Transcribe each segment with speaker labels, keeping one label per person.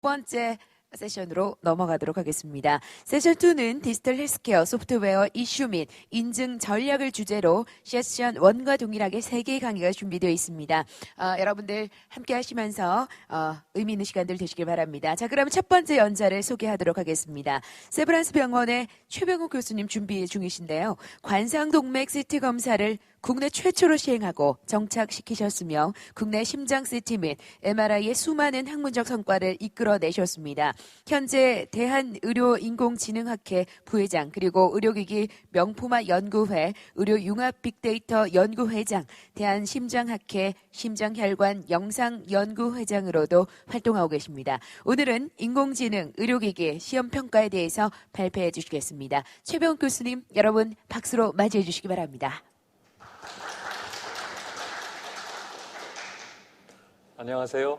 Speaker 1: 번째 세션으로 넘어가도록 하겠습니다. 세션 2는 디지털 헬스케어 소프트웨어 이슈 및 인증 전략을 주제로 세션 1과 동일하게 3개의 강의가 준비되어 있습니다. 여러분들 함께 하시면서 의미 있는 시간들 되시길 바랍니다. 자, 그럼 첫 번째 연자를 소개하도록 하겠습니다. 세브란스 병원의 최병욱 교수님 준비 중이신데요. 관상동맥 CT 검사를 국내 최초로 시행하고 정착시키셨으며 국내 심장 CT 및 MRI의 수많은 학문적 성과를 이끌어내셨습니다. 현재 대한의료인공지능학회 부회장 그리고 의료기기 명품화 연구회 의료융합 빅데이터 연구회장 대한심장학회 심장혈관 영상연구회장으로도 활동하고 계십니다. 오늘은 인공지능 의료기기 시험평가에 대해서 발표해 주시겠습니다. 최병욱 교수님 여러분 박수로 맞이해 주시기 바랍니다.
Speaker 2: 안녕하세요.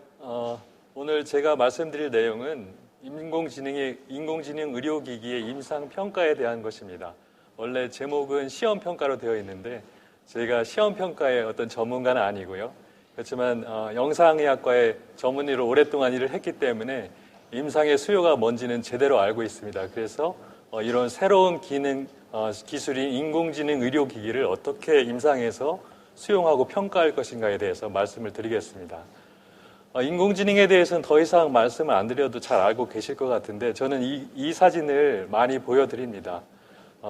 Speaker 2: 오늘 제가 말씀드릴 내용은 인공지능 의료기기의 임상평가에 대한 것입니다. 원래 제목은 시험평가로 되어 있는데 저희가 시험평가의 어떤 전문가는 아니고요. 그렇지만 영상의학과의 전문의로 오랫동안 일을 했기 때문에 임상의 수요가 뭔지는 제대로 알고 있습니다. 그래서 이런 새로운 기술인 인공지능 의료기기를 어떻게 임상에서 수용하고 평가할 것인가에 대해서 말씀을 드리겠습니다. 인공지능에 대해서는 더 이상 말씀을 안 드려도 잘 알고 계실 것 같은데 저는 이 사진을 많이 보여드립니다.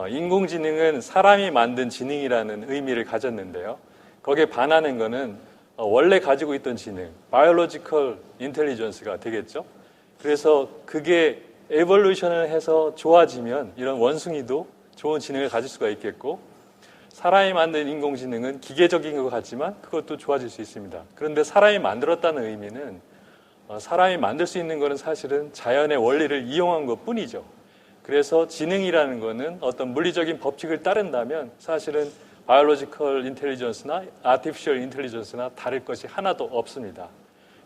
Speaker 2: 인공지능은 사람이 만든 지능이라는 의미를 가졌는데요. 거기에 반하는 거는 원래 가지고 있던 지능, Biological Intelligence가 되겠죠. 그래서 그게 에볼루션을 해서 좋아지면 이런 원숭이도 좋은 지능을 가질 수가 있겠고 사람이 만든 인공지능은 기계적인 것 같지만 그것도 좋아질 수 있습니다. 그런데 사람이 만들었다는 의미는 사람이 만들 수 있는 것은 사실은 자연의 원리를 이용한 것뿐이죠. 그래서 지능이라는 것은 어떤 물리적인 법칙을 따른다면 사실은 바이올로지컬 인텔리전스나 아티피셜 인텔리전스나 다를 것이 하나도 없습니다.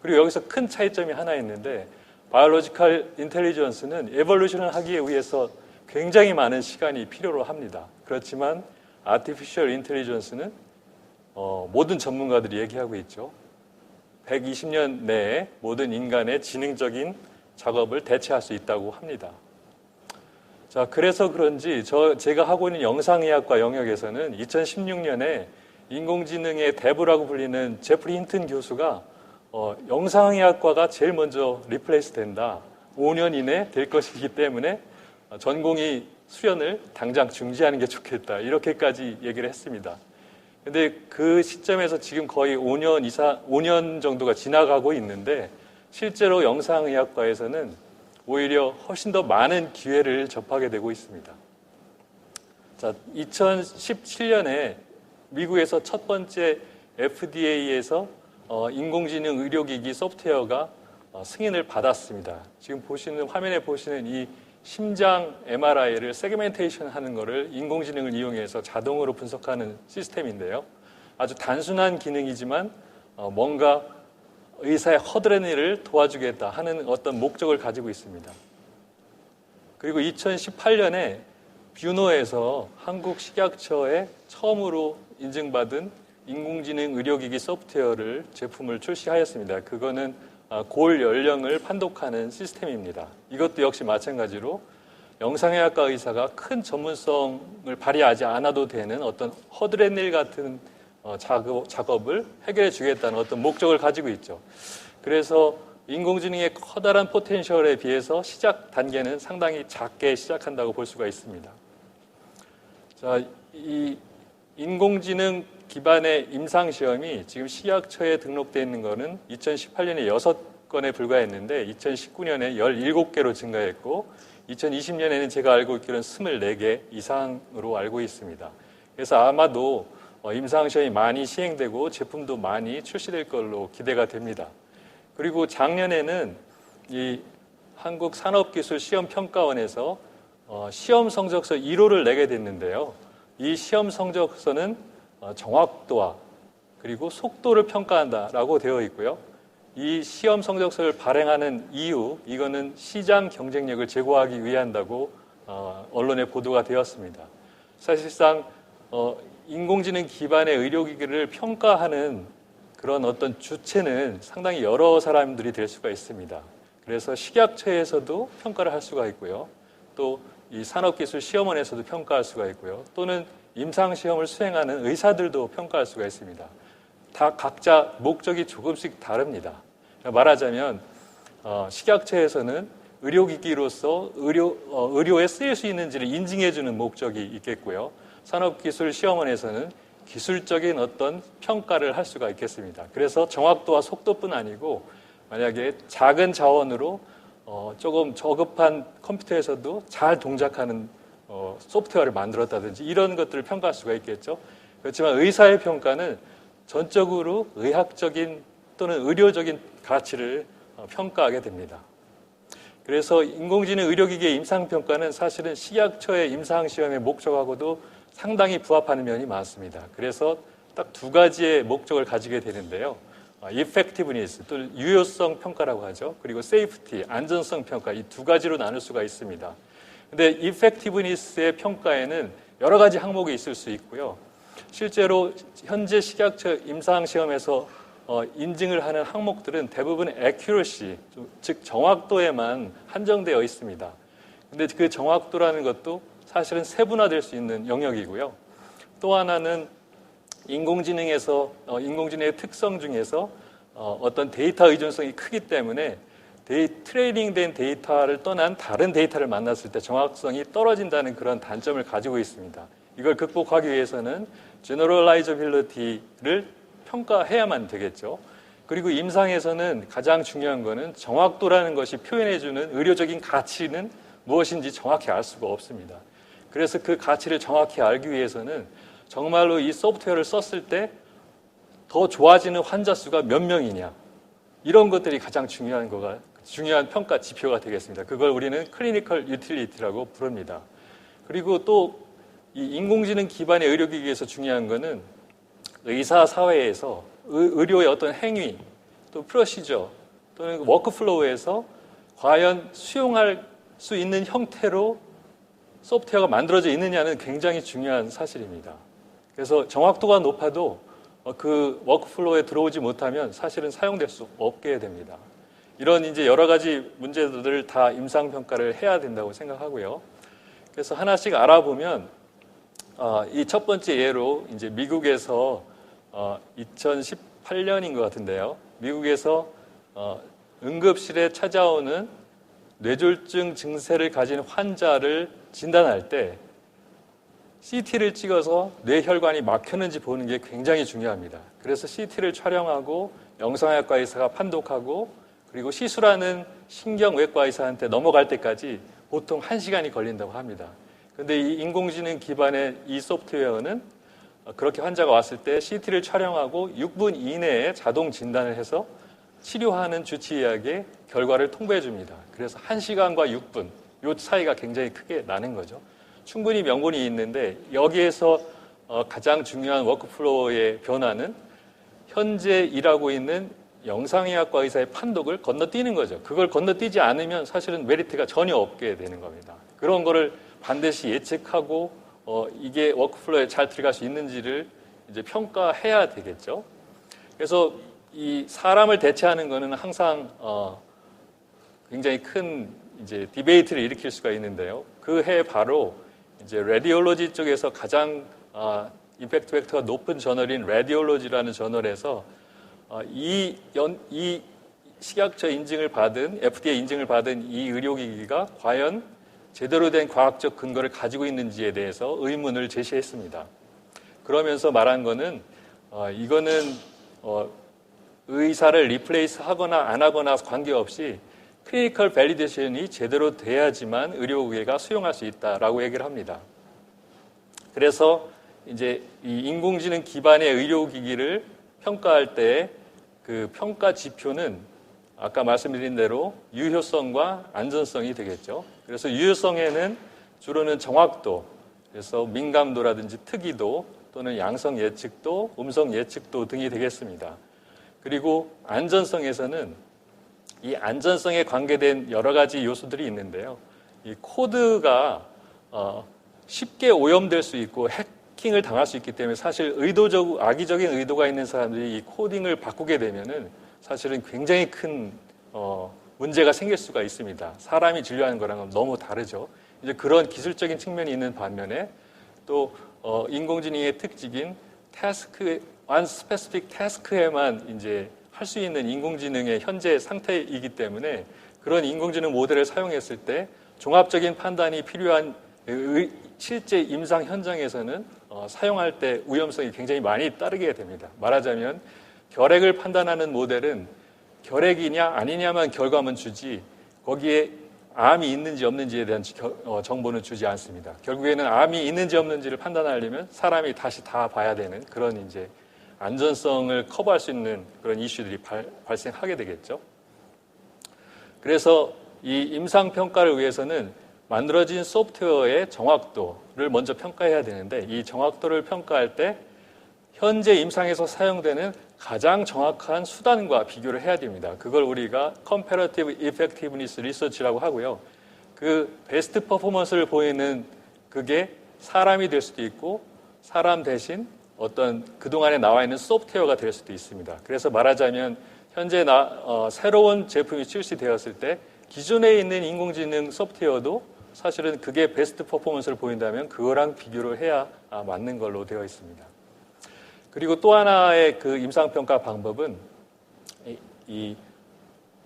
Speaker 2: 그리고 여기서 큰 차이점이 하나 있는데 바이올로지컬 인텔리전스는 에볼루션을 하기 위해서 굉장히 많은 시간이 필요로 합니다. 그렇지만 아티피셜 인텔리전스는 모든 전문가들이 얘기하고 있죠. 120년 내에 모든 인간의 지능적인 작업을 대체할 수 있다고 합니다. 자, 그래서 그런지 제가 하고 있는 영상의학과 영역에서는 2016년에 인공지능의 대부라고 불리는 제프리 힌튼 교수가 영상의학과가 제일 먼저 리플레이스 된다. 5년 이내 될 것이기 때문에 전공의 수련을 당장 중지하는 게 좋겠다. 이렇게까지 얘기를 했습니다. 근데 그 시점에서 지금 거의 5년 정도가 지나가고 있는데 실제로 영상의학과에서는 오히려 훨씬 더 많은 기회를 접하게 되고 있습니다. 자, 2017년에 미국에서 첫 번째 FDA에서 인공지능 의료기기 소프트웨어가 승인을 받았습니다. 지금 화면에 보시는 이 심장 MRI를 세그멘테이션 하는 것을 인공지능을 이용해서 자동으로 분석하는 시스템인데요. 아주 단순한 기능이지만 뭔가 의사의 허드렛 일을 도와주겠다 하는 어떤 목적을 가지고 있습니다. 그리고 2018년에 뷰노에서 한국식약처에 처음으로 인증받은 인공지능 의료기기 소프트웨어를 제품을 출시하였습니다. 그거는 골 연령을 판독하는 시스템입니다. 이것도 역시 마찬가지로 영상의학과 의사가 큰 전문성을 발휘하지 않아도 되는 어떤 허드렛 일 같은 작업을 해결해 주겠다는 어떤 목적을 가지고 있죠. 그래서 인공지능의 커다란 포텐셜에 비해서 시작 단계는 상당히 작게 시작한다고 볼 수가 있습니다. 자, 이 인공지능 기반의 임상시험이 지금 식약처에 등록되어 있는 것은 2018년에 6건에 불과했는데 2019년에 17개로 증가했고 2020년에는 제가 알고 있기로는 24개 이상으로 알고 있습니다. 그래서 아마도 임상시험이 많이 시행되고 제품도 많이 출시될 걸로 기대가 됩니다. 그리고 작년에는 이 한국산업기술시험평가원에서 시험 성적서 1호를 내게 됐는데요. 이 시험 성적서는 정확도와 그리고 속도를 평가한다라고 되어 있고요. 이 시험 성적서를 발행하는 이유, 이거는 시장 경쟁력을 제고하기 위한다고 언론에 보도가 되었습니다. 사실상 인공지능 기반의 의료기기를 평가하는 그런 어떤 주체는 상당히 여러 사람들이 될 수가 있습니다. 그래서 식약처에서도 평가를 할 수가 있고요. 또 이 산업기술시험원에서도 평가할 수가 있고요. 또는 임상시험을 수행하는 의사들도 평가할 수가 있습니다. 다 각자 목적이 조금씩 다릅니다. 말하자면 식약처에서는 의료기기로서 의료에 쓰일 수 있는지를 인증해주는 목적이 있겠고요. 산업기술시험원에서는 기술적인 어떤 평가를 할 수가 있겠습니다. 그래서 정확도와 속도뿐 아니고 만약에 작은 자원으로 조금 저급한 컴퓨터에서도 잘 동작하는 소프트웨어를 만들었다든지 이런 것들을 평가할 수가 있겠죠. 그렇지만 의사의 평가는 전적으로 의학적인 또는 의료적인 가치를 평가하게 됩니다. 그래서 인공지능 의료기기의 임상평가는 사실은 식약처의 임상시험의 목적하고도 상당히 부합하는 면이 많습니다. 그래서 딱 두 가지의 목적을 가지게 되는데요. effectiveness, 또는 유효성 평가라고 하죠. 그리고 safety, 안전성 평가, 이 두 가지로 나눌 수가 있습니다. 근데 effectiveness의 평가에는 여러 가지 항목이 있을 수 있고요. 실제로 현재 식약처 임상시험에서 인증을 하는 항목들은 대부분 accuracy, 즉 정확도에만 한정되어 있습니다. 근데 그 정확도라는 것도 사실은 세분화될 수 있는 영역이고요. 또 하나는 인공지능의 특성 중에서 어떤 데이터 의존성이 크기 때문에 트레이닝된 데이터를 떠난 다른 데이터를 만났을 때 정확성이 떨어진다는 그런 단점을 가지고 있습니다. 이걸 극복하기 위해서는 generalizability를 평가해야만 되겠죠. 그리고 임상에서는 가장 중요한 거는 정확도라는 것이 표현해주는 의료적인 가치는 무엇인지 정확히 알 수가 없습니다. 그래서 그 가치를 정확히 알기 위해서는 정말로 이 소프트웨어를 썼을 때 더 좋아지는 환자 수가 몇 명이냐, 이런 것들이 가장 중요한 평가 지표가 되겠습니다. 그걸 우리는 클리니컬 유틸리티라고 부릅니다. 그리고 또 이 인공지능 기반의 의료기기에서 중요한 거는 의사 사회에서 의료의 어떤 행위, 또 프로시저, 또는 워크플로우에서 과연 수용할 수 있는 형태로 소프트웨어가 만들어져 있느냐는 굉장히 중요한 사실입니다. 그래서 정확도가 높아도 그 워크플로우에 들어오지 못하면 사실은 사용될 수 없게 됩니다. 이런 이제 여러 가지 문제들을 다 임상평가를 해야 된다고 생각하고요. 그래서 하나씩 알아보면 이 첫 번째 예로 이제 미국에서 2018년인 것 같은데요. 미국에서 응급실에 찾아오는 뇌졸중 증세를 가진 환자를 진단할 때 CT를 찍어서 뇌혈관이 막혔는지 보는 게 굉장히 중요합니다. 그래서 CT를 촬영하고 영상의학과 의사가 판독하고 그리고 시술하는 신경외과 의사한테 넘어갈 때까지 보통 1시간이 걸린다고 합니다. 그런데 이 인공지능 기반의 이 소프트웨어는 그렇게 환자가 왔을 때 CT를 촬영하고 6분 이내에 자동 진단을 해서 치료하는 주치의에게 결과를 통보해 줍니다. 그래서 1시간과 6분, 이 차이가 굉장히 크게 나는 거죠. 충분히 명분이 있는데 여기에서 가장 중요한 워크플로우의 변화는 현재 일하고 있는 영상의학과 의사의 판독을 건너뛰는 거죠. 그걸 건너뛰지 않으면 사실은 메리트가 전혀 없게 되는 겁니다. 그런 거를 반드시 예측하고 이게 워크플로우에 잘 들어갈 수 있는지를 이제 평가해야 되겠죠. 그래서 이 사람을 대체하는 거는 항상 굉장히 큰 이제 디베이트를 일으킬 수가 있는데요. 그 해 바로 이제 라디올로지 쪽에서 가장 임팩트 팩터가 높은 저널인 라디올로지라는 저널에서 이 식약처 인증을 받은 FDA 인증을 받은 이 의료기기가 과연 제대로 된 과학적 근거를 가지고 있는지에 대해서 의문을 제시했습니다. 그러면서 말한 거는 이거는 의사를 리플레이스 하거나 안 하거나 관계없이 클리니컬 밸리데이션이 제대로 돼야지만 의료기계가 수용할 수 있다라고 얘기를 합니다. 그래서 이제 이 인공지능 기반의 의료기기를 평가할 때 그 평가 지표는 아까 말씀드린 대로 유효성과 안전성이 되겠죠. 그래서 유효성에는 주로는 정확도, 그래서 민감도라든지 특이도 또는 양성 예측도, 음성 예측도 등이 되겠습니다. 그리고 안전성에서는 이 안전성에 관계된 여러 가지 요소들이 있는데요. 이 코드가 쉽게 오염될 수 있고 해킹을 당할 수 있기 때문에 사실 악의적인 의도가 있는 사람들이 이 코딩을 바꾸게 되면은 사실은 굉장히 큰 문제가 생길 수가 있습니다. 사람이 진료하는 거랑은 너무 다르죠. 이제 그런 기술적인 측면이 있는 반면에 또 인공지능의 특징인 one specific task에만 이제 할 수 있는 인공지능의 현재 상태이기 때문에 그런 인공지능 모델을 사용했을 때 종합적인 판단이 필요한 실제 임상 현장에서는 사용할 때 위험성이 굉장히 많이 따르게 됩니다. 말하자면 결핵을 판단하는 모델은 결핵이냐 아니냐만 결과만 주지 거기에 암이 있는지 없는지에 대한 정보는 주지 않습니다. 결국에는 암이 있는지 없는지를 판단하려면 사람이 다시 다 봐야 되는 그런 이제 안전성을 커버할 수 있는 그런 이슈들이 발생하게 되겠죠. 그래서 이 임상평가를 위해서는 만들어진 소프트웨어의 정확도를 먼저 평가해야 되는데 이 정확도를 평가할 때 현재 임상에서 사용되는 가장 정확한 수단과 비교를 해야 됩니다. 그걸 우리가 Comparative Effectiveness Research라고 하고요. 그 베스트 퍼포먼스를 보이는 그게 사람이 될 수도 있고 사람 대신 어떤 그동안에 나와 있는 소프트웨어가 될 수도 있습니다. 그래서 말하자면 현재 새로운 제품이 출시되었을 때 기존에 있는 인공지능 소프트웨어도 사실은 그게 베스트 퍼포먼스를 보인다면 그거랑 비교를 해야 맞는 걸로 되어 있습니다. 그리고 또 하나의 그 임상평가 방법은 이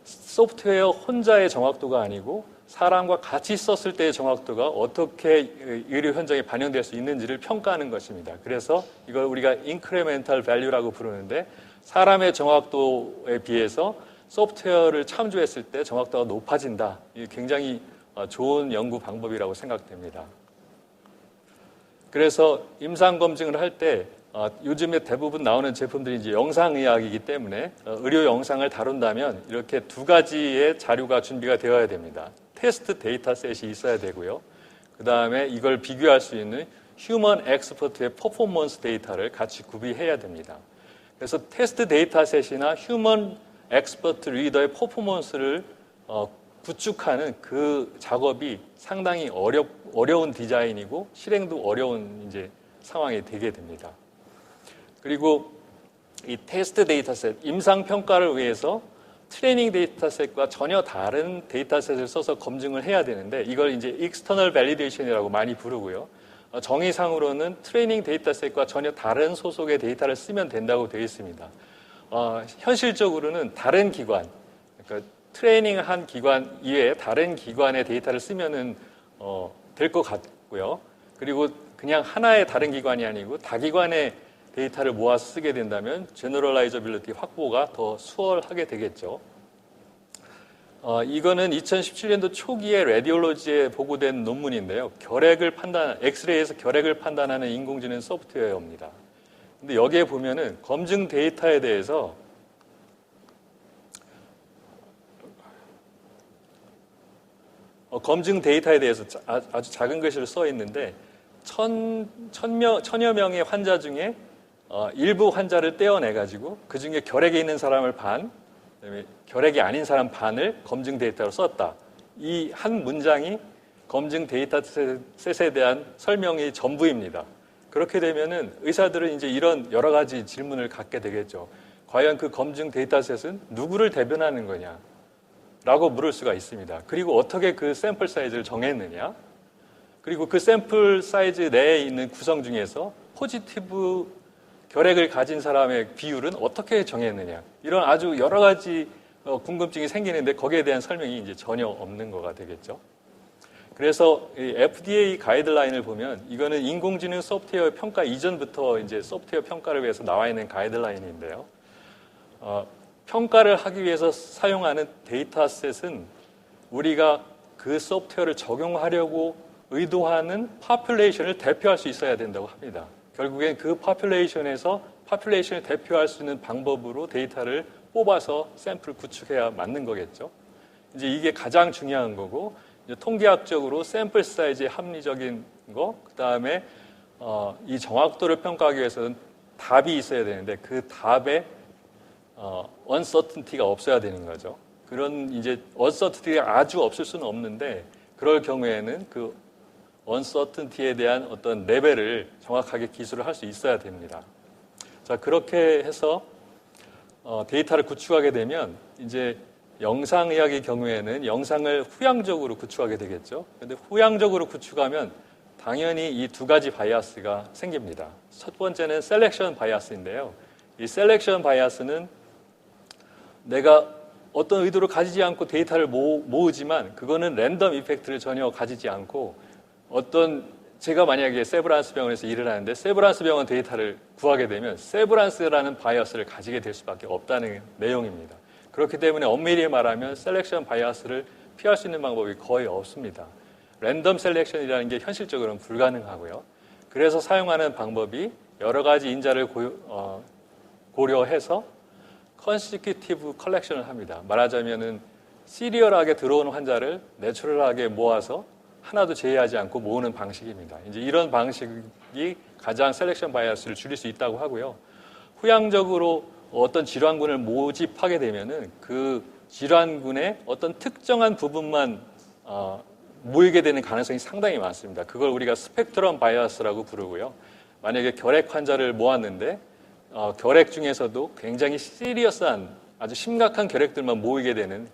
Speaker 2: 소프트웨어 혼자의 정확도가 아니고 사람과 같이 썼을 때의 정확도가 어떻게 의료 현장에 반영될 수 있는지를 평가하는 것입니다. 그래서 이걸 우리가 incremental value라고 부르는데 사람의 정확도에 비해서 소프트웨어를 참조했을 때 정확도가 높아진다. 이게 굉장히 좋은 연구 방법이라고 생각됩니다. 그래서 임상검증을 할 때 요즘에 대부분 나오는 제품들이 이제 영상의학이기 때문에 의료 영상을 다룬다면 이렇게 두 가지의 자료가 준비가 되어야 됩니다. 테스트 데이터셋이 있어야 되고요. 그 다음에 이걸 비교할 수 있는 휴먼 엑스퍼트의 퍼포먼스 데이터를 같이 구비해야 됩니다. 그래서 테스트 데이터셋이나 휴먼 엑스퍼트 리더의 퍼포먼스를 구축하는 그 작업이 상당히 어려운 디자인이고 실행도 어려운 이제 상황이 되게 됩니다. 그리고 이 테스트 데이터셋, 임상 평가를 위해서 트레이닝 데이터셋과 전혀 다른 데이터셋을 써서 검증을 해야 되는데 이걸 이제 external validation이라고 많이 부르고요. 정의상으로는 트레이닝 데이터셋과 전혀 다른 소속의 데이터를 쓰면 된다고 되어 있습니다. 현실적으로는 다른 기관, 그러니까 트레이닝한 기관 이외에 다른 기관의 데이터를 쓰면은 될 것 같고요. 그리고 그냥 하나의 다른 기관이 아니고 다기관의 데이터를 모아서 쓰게 된다면 제너럴라이저빌리티 확보가 더 수월하게 되겠죠. 이거는 2017년도 초기에 레디올로지에 보고된 논문인데요. 엑스레이에서 결핵을 판단하는 인공지능 소프트웨어입니다. 근데 여기에 보면은 검증 데이터에 대해서 아주 작은 글씨로 써 있는데 천여 명의 환자 중에 일부 환자를 떼어내가지고 그 중에 결핵이 있는 사람을 반, 그다음에 결핵이 아닌 사람 반을 검증 데이터로 썼다. 이 한 문장이 검증 데이터셋에 대한 설명이 전부입니다. 그렇게 되면은 의사들은 이제 이런 여러 가지 질문을 갖게 되겠죠. 과연 그 검증 데이터셋은 누구를 대변하는 거냐? 라고 물을 수가 있습니다. 그리고 어떻게 그 샘플 사이즈를 정했느냐? 그리고 그 샘플 사이즈 내에 있는 구성 중에서 포지티브 결핵을 가진 사람의 비율은 어떻게 정했느냐? 이런 아주 여러 가지 궁금증이 생기는데 거기에 대한 설명이 이제 전혀 없는 거가 되겠죠. 그래서 이 FDA 가이드라인을 보면 이거는 인공지능 소프트웨어 평가 이전부터 이제 소프트웨어 평가를 위해서 나와 있는 가이드라인인데요. 평가를 하기 위해서 사용하는 데이터셋은 우리가 그 소프트웨어를 적용하려고 의도하는 파퓰레이션을 대표할 수 있어야 된다고 합니다. 결국엔 그 파퓰레이션을 대표할 수 있는 방법으로 데이터를 뽑아서 샘플을 구축해야 맞는 거겠죠. 이제 이게 가장 중요한 거고, 이제 통계학적으로 샘플 사이즈의 합리적인 거, 그 다음에 이 정확도를 평가하기 위해서는 답이 있어야 되는데 그 답에 uncertainty가 없어야 되는 거죠. 그런 이제 uncertainty가 아주 없을 수는 없는데 그럴 경우에는 그 uncertainty에 대한 어떤 레벨을 정확하게 기술을 할 수 있어야 됩니다. 자, 그렇게 해서 데이터를 구축하게 되면 이제 영상의학의 경우에는 영상을 후양적으로 구축하게 되겠죠. 그런데 후양적으로 구축하면 당연히 이 두 가지 바이아스가 생깁니다. 첫 번째는 셀렉션 바이아스인데요. 이 셀렉션 바이아스는 내가 어떤 의도를 가지지 않고 데이터를 모으지만 그거는 랜덤 이펙트를 전혀 가지지 않고 제가 만약에 세브란스 병원에서 일을 하는데 세브란스 병원 데이터를 구하게 되면 세브란스라는 바이어스를 가지게 될 수밖에 없다는 내용입니다. 그렇기 때문에 엄밀히 말하면 셀렉션 바이어스를 피할 수 있는 방법이 거의 없습니다. 랜덤 셀렉션이라는 게 현실적으로는 불가능하고요. 그래서 사용하는 방법이 여러 가지 인자를 고려해서 컨시큐티브 컬렉션을 합니다. 말하자면은 시리얼하게 들어오는 환자를 내추럴하게 모아서 하나도 제외하지 않고 모으는 방식입니다. 이제 이런 방식이 가장 셀렉션 바이어스를 줄일 수 있다고 하고요. 후양적으로 어떤 질환군을 모집하게 되면은 그 질환군의 어떤 특정한 부분만 모이게 되는 가능성이 상당히 많습니다. 그걸 우리가 스펙트럼 바이어스라고 부르고요. 만약에 결핵 환자를 모았는데 결핵 중에서도 굉장히 시리어스한 아주 심각한 결핵들만 모이게 되는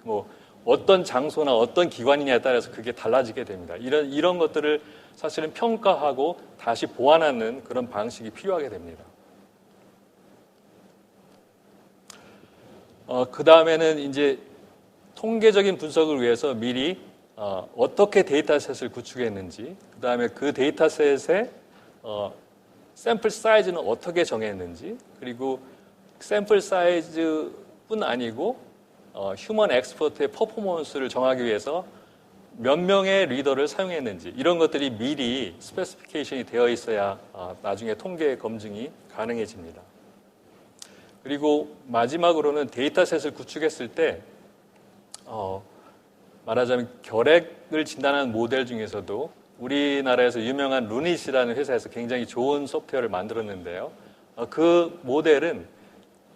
Speaker 2: 어떤 장소나 어떤 기관이냐에 따라서 그게 달라지게 됩니다. 이런 것들을 사실은 평가하고 다시 보완하는 그런 방식이 필요하게 됩니다. 그 다음에는 이제 통계적인 분석을 위해서 미리 어떻게 데이터셋을 구축했는지, 그 다음에 그 데이터셋의 샘플 사이즈는 어떻게 정했는지, 그리고 샘플 사이즈뿐 아니고 휴먼 엑스퍼트의 퍼포먼스를 정하기 위해서 몇 명의 리더를 사용했는지 이런 것들이 미리 스페시피케이션이 되어 있어야 나중에 통계 검증이 가능해집니다. 그리고 마지막으로는 데이터셋을 구축했을 때 말하자면 결핵을 진단하는 모델 중에서도 우리나라에서 유명한 루닛이라는 회사에서 굉장히 좋은 소프트웨어를 만들었는데요. 그 모델은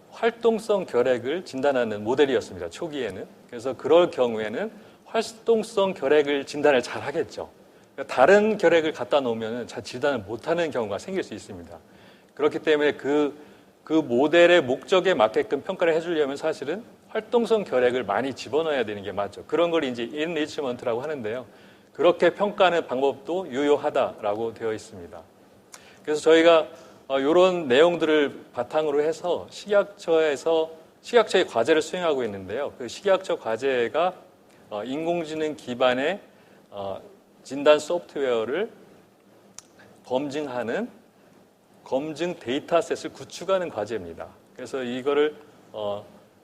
Speaker 2: 활동성 결핵을 진단하는 모델이었습니다. 초기에는. 그래서 그럴 경우에는 활동성 결핵을 진단을 잘 하겠죠. 그러니까 다른 결핵을 갖다 놓으면 잘 진단을 못하는 경우가 생길 수 있습니다. 그렇기 때문에 그 모델의 목적에 맞게끔 평가를 해주려면 사실은 활동성 결핵을 많이 집어넣어야 되는 게 맞죠. 그런 걸 이제 인리치먼트라고 하는데요. 그렇게 평가하는 방법도 유효하다라고 되어 있습니다. 그래서 저희가 이런 내용들을 바탕으로 해서 식약처의 과제를 수행하고 있는데요. 그 식약처 과제가 인공지능 기반의 진단 소프트웨어를 검증하는 검증 데이터셋을 구축하는 과제입니다. 그래서 이거를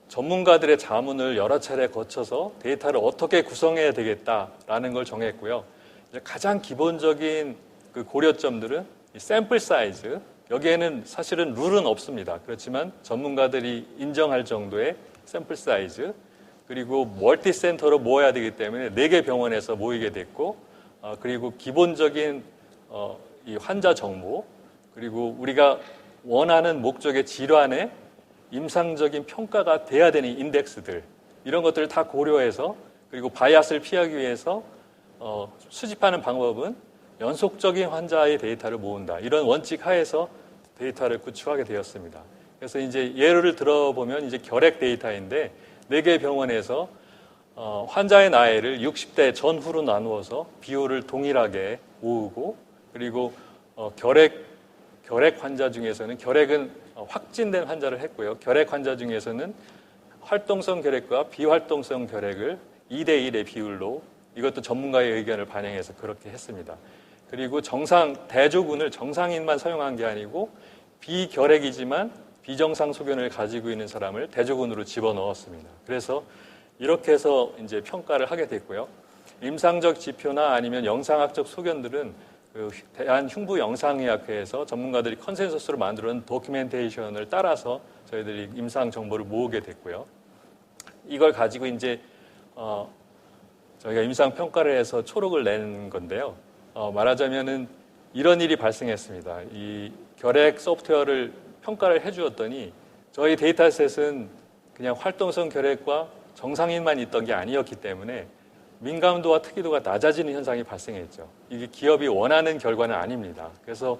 Speaker 2: 전문가들의 자문을 여러 차례 거쳐서 데이터를 어떻게 구성해야 되겠다라는 걸 정했고요. 이제 가장 기본적인 그 고려점들은 이 샘플 사이즈, 여기에는 사실은 룰은 없습니다. 그렇지만 전문가들이 인정할 정도의 샘플 사이즈, 그리고 멀티 센터로 모아야 되기 때문에 4개 병원에서 모이게 됐고, 그리고 기본적인 이 환자 정보, 그리고 우리가 원하는 목적의 질환의 임상적인 평가가 돼야 되는 인덱스들, 이런 것들을 다 고려해서, 그리고 바이아스를 피하기 위해서 수집하는 방법은 연속적인 환자의 데이터를 모은다. 이런 원칙 하에서 데이터를 구축하게 되었습니다. 그래서 이제 예를 들어보면 이제 결핵 데이터인데 4개 병원에서 환자의 나이를 60대 전후로 나누어서 비율을 동일하게 모으고, 그리고 결핵 환자 중에서는 결핵은 확진된 환자를 했고요. 결핵 환자 중에서는 활동성 결핵과 비활동성 결핵을 2대1의 비율로, 이것도 전문가의 의견을 반영해서 그렇게 했습니다. 그리고 대조군을 정상인만 사용한 게 아니고 비결핵이지만 비정상 소견을 가지고 있는 사람을 대조군으로 집어넣었습니다. 그래서 이렇게 해서 이제 평가를 하게 됐고요. 임상적 지표나 아니면 영상학적 소견들은 그 대한흉부영상의학회에서 전문가들이 컨센서스로 만들어낸 도큐멘테이션을 따라서 저희들이 임상 정보를 모으게 됐고요. 이걸 가지고 이제 저희가 임상 평가를 해서 초록을 낸 건데요. 말하자면은 이런 일이 발생했습니다. 이 결핵 소프트웨어를 평가를 해주었더니 저희 데이터셋은 그냥 활동성 결핵과 정상인만 있던 게 아니었기 때문에 민감도와 특이도가 낮아지는 현상이 발생했죠. 이게 기업이 원하는 결과는 아닙니다. 그래서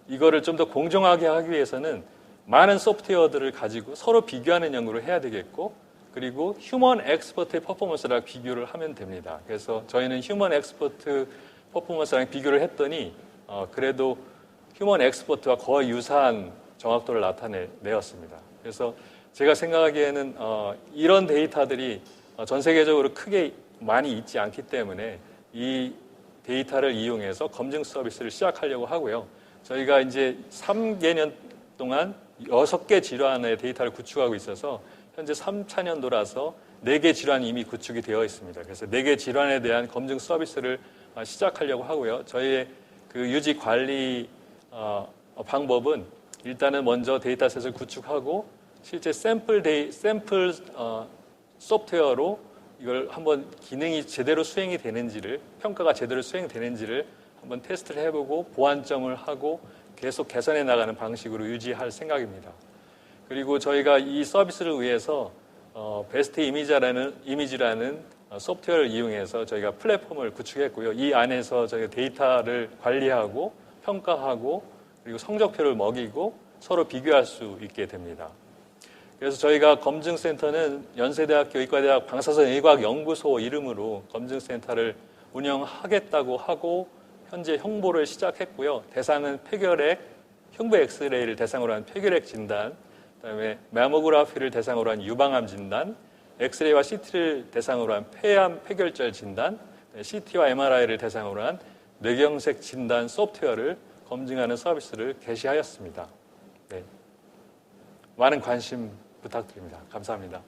Speaker 2: 이거를 좀 더 공정하게 하기 위해서는 많은 소프트웨어들을 가지고 서로 비교하는 연구를 해야 되겠고, 그리고 휴먼 엑스퍼트의 퍼포먼스랑 비교를 하면 됩니다. 그래서 저희는 휴먼 엑스퍼트 퍼포먼스랑 비교를 했더니 그래도 휴먼 엑스퍼트와 거의 유사한 정확도를 나타내었습니다. 그래서 제가 생각하기에는 이런 데이터들이 전 세계적으로 크게 많이 있지 않기 때문에 이 데이터를 이용해서 검증 서비스를 시작하려고 하고요. 저희가 이제 3개년 동안 6개 질환의 데이터를 구축하고 있어서 현재 3차년도라서 4개 질환이 이미 구축이 되어 있습니다. 그래서 4개 질환에 대한 검증 서비스를 시작하려고 하고요. 저희의 그 유지 관리 방법은 일단은 먼저 데이터셋을 구축하고 실제 샘플 소프트웨어로 이걸 한번 기능이 제대로 수행이 되는지를, 평가가 제대로 수행되는지를 한번 테스트를 해보고 보완점을 하고 계속 개선해 나가는 방식으로 유지할 생각입니다. 그리고 저희가 이 서비스를 위해서 베스트 이미지라는 소프트웨어를 이용해서 저희가 플랫폼을 구축했고요. 이 안에서 저희가 데이터를 관리하고 평가하고 그리고 성적표를 먹이고 서로 비교할 수 있게 됩니다. 그래서 저희가 검증센터는 연세대학교 의과대학 방사선 의과학 연구소 이름으로 검증센터를 운영하겠다고 하고 현재 홍보를 시작했고요. 대상은 폐결핵, 흉부 엑스레이를 대상으로 한 폐결핵 진단, 그다음에 매모그래피를 대상으로 한 유방암 진단, 엑스레이와 CT를 대상으로 한 폐암 폐결절 진단, CT와 MRI를 대상으로 한 뇌경색 진단 소프트웨어를 검증하는 서비스를 개시하였습니다. 네. 많은 관심 부탁드립니다. 감사합니다.